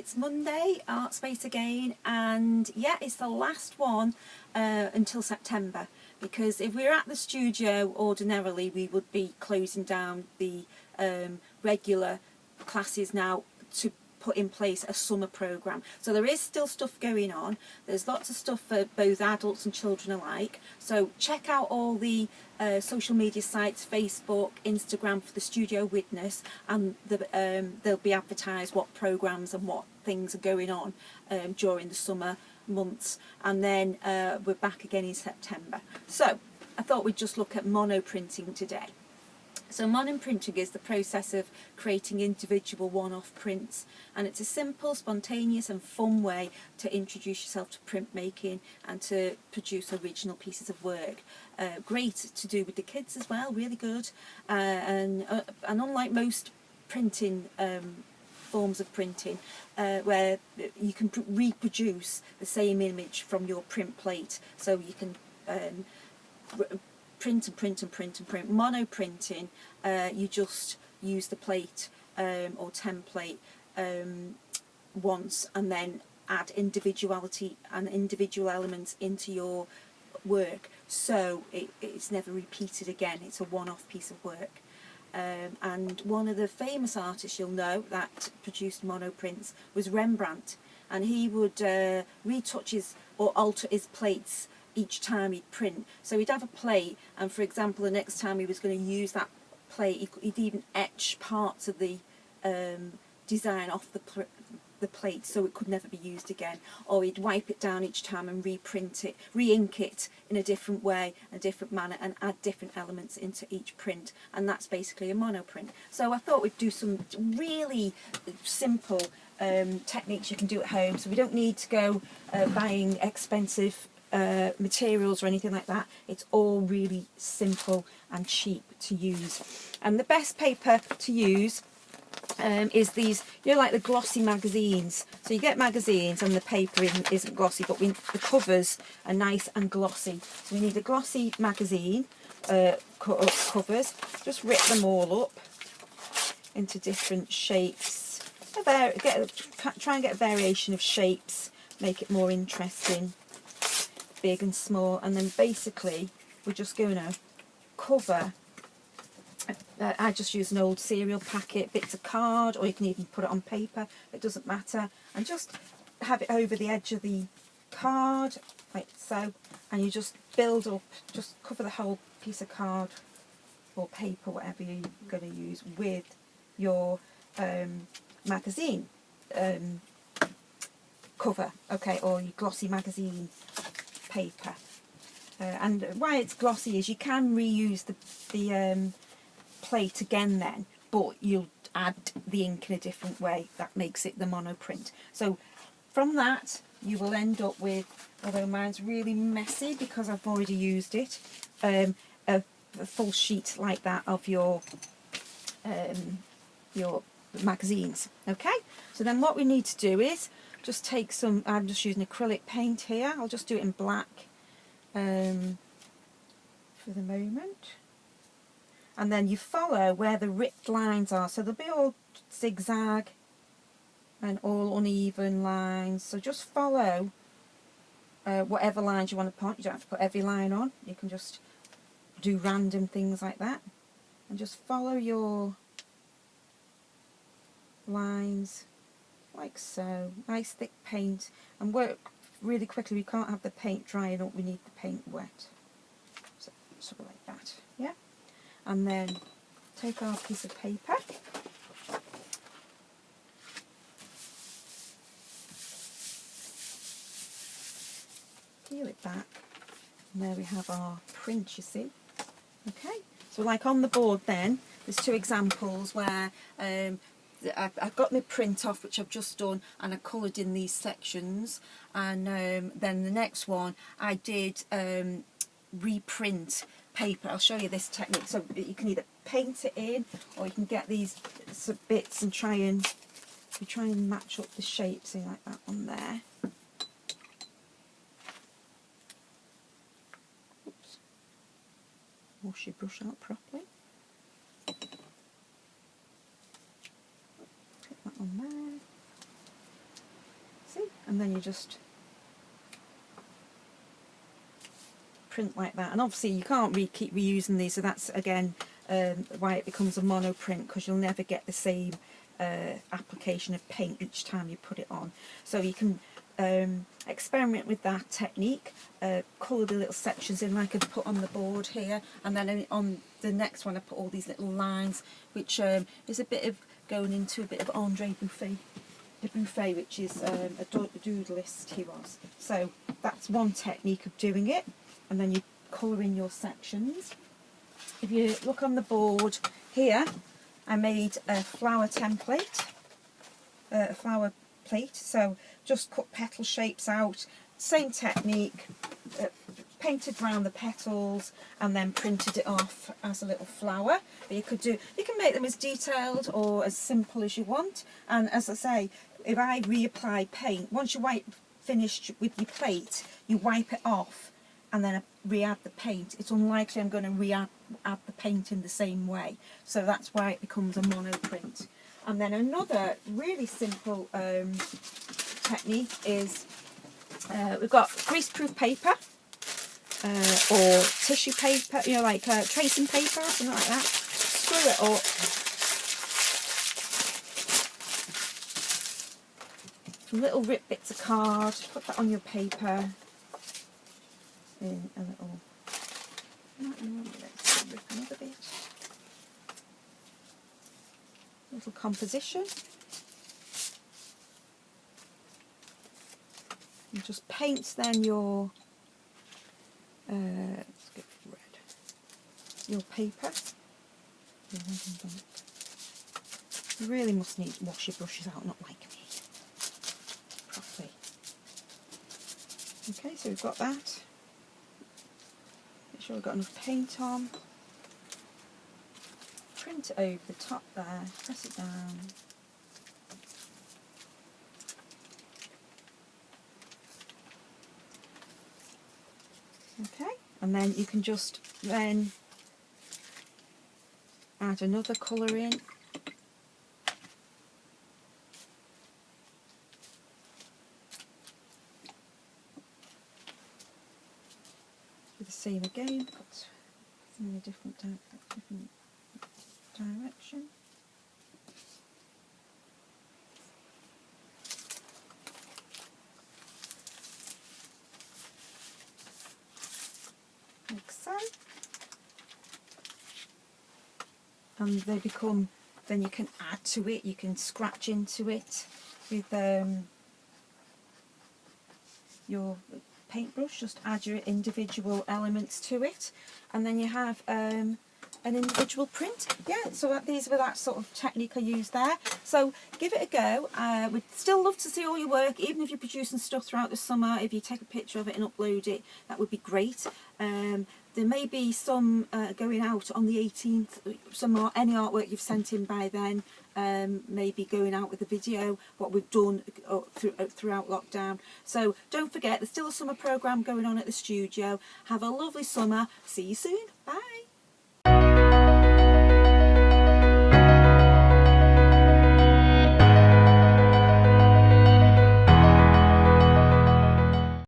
it's Monday, Artspace again, and yeah, it's the last one until September, because if we were at the studio ordinarily we would be closing down the regular classes now to put in place a summer programme. So there is still stuff going on. There's lots of stuff for both adults and children alike. So check out all the social media sites, Facebook, Instagram, for the Studio Witness, and they'll be advertised what programmes and what things are going on during the summer months. And then we're back again in September. So I thought we'd just look at mono printing today. So mono printing is the process of creating individual one-off prints, and it's a simple, spontaneous and fun way to introduce yourself to printmaking and to produce original pieces of work. Great to do with the kids as well, really good, and unlike most printing forms of printing, where you can reproduce the same image from your print plate, so you can print and print and print and print. Mono printing, you just use the plate or template once, and then add individuality and individual elements into your work, so it's never repeated again. It's a one-off piece of work. And one of the famous artists you'll know that produced mono prints was Rembrandt, and he would retouch his or alter his plates each time he'd print. So he'd have a plate, and for example the next time he was going to use that plate, he'd even etch parts of the design off the plate so it could never be used again, or he'd wipe it down each time and reprint it, re-ink it in a different way, a different manner, and add different elements into each print, and that's basically a mono print. So I thought we'd do some really simple techniques you can do at home, so we don't need to go buying expensive materials or anything like that. It's all really simple and cheap to use. And the best paper to use is these, you know, like the glossy magazines. So you get magazines and the paper isn't glossy, but the covers are nice and glossy. So we need a glossy magazine covers. Just rip them all up into different shapes. Try and get a variation of shapes, make it more interesting, big and small, and then basically we're just going to cover. I just use an old cereal packet, bits of card, or you can even put it on paper, it doesn't matter, and just have it over the edge of the card like so, and you just build up, just cover the whole piece of card or paper, whatever you're going to use, with your magazine cover, okay, or your glossy magazine paper. And why it's glossy is you can reuse the plate again then, but you'll add the ink in a different way. That makes it the mono print. So from that you will end up with, although mine's really messy because I've already used it, a full sheet like that of your magazines. Okay, so then what we need to do is just take some, I'm just using acrylic paint here, I'll just do it in black for the moment, and then you follow where the ripped lines are, so they'll be all zigzag and all uneven lines, so just follow whatever lines you want to put. You don't have to put every line on, you can just do random things like that, and just follow your lines like so. Nice thick paint, and work really quickly. We can't have the paint drying up, we need the paint wet, so sort of like that, yeah. And then take our piece of paper, peel it back, and there we have our print, you see. Okay, so like on the board then, there's two examples where I've got my print off, which I've just done, and I coloured in these sections, and then the next one I did reprint paper. I'll show you this technique. So you can either paint it in, or you can get these bits and try and match up the shapes, see, like that one there. Oops. Wash your brush out properly. Put that on there. and then you just print like that. And obviously you can't keep reusing these, so that's again why it becomes a monoprint, because you'll never get the same application of paint each time you put it on. So you can experiment with that technique, colour the little sections in like I've put on the board here, and then on the next one I put all these little lines, which is a bit of going into a bit of Andre Buffet, which is a doodleist he was. So that's one technique of doing it, and then you colour in your sections. If you look on the board here, I made a flower template, a flower plate, so just cut petal shapes out, same technique, painted around the petals and then printed it off as a little flower. But you can make them as detailed or as simple as you want. And as I say, if I reapply paint, once you finished with your plate, you wipe it off and then re-add the paint. It's unlikely I'm going to add the paint in the same way, so that's why it becomes a monoprint. And then another really simple technique is we've got greaseproof paper or tissue paper, you know, like tracing paper or something like that. Screw it up, some little ripped bits of card, put that on your paper in a little, let's rip another bit, little composition. And just paint then your let's get red, your paper. You really must need to wash your brushes out, not like me, properly. Okay, so we've got that. Make sure we've got enough paint on. Print it over the top there, press it down. Okay, and then you can just then add another colour in. Do the same again, put in a different direction. Like so. And they become, then you can add to it, you can scratch into it with your paintbrush, just add your individual elements to it, and then you have an individual print. Yeah, so these were that sort of technique I used there. So give it a go. We'd still love to see all your work, even if you're producing stuff throughout the summer. If you take a picture of it and upload it, that would be great. There may be some going out on the 18th, any artwork you've sent in by then, maybe going out with a video, what we've done throughout lockdown. So don't forget, there's still a summer programme going on at the studio. Have a lovely summer. See you soon. Bye.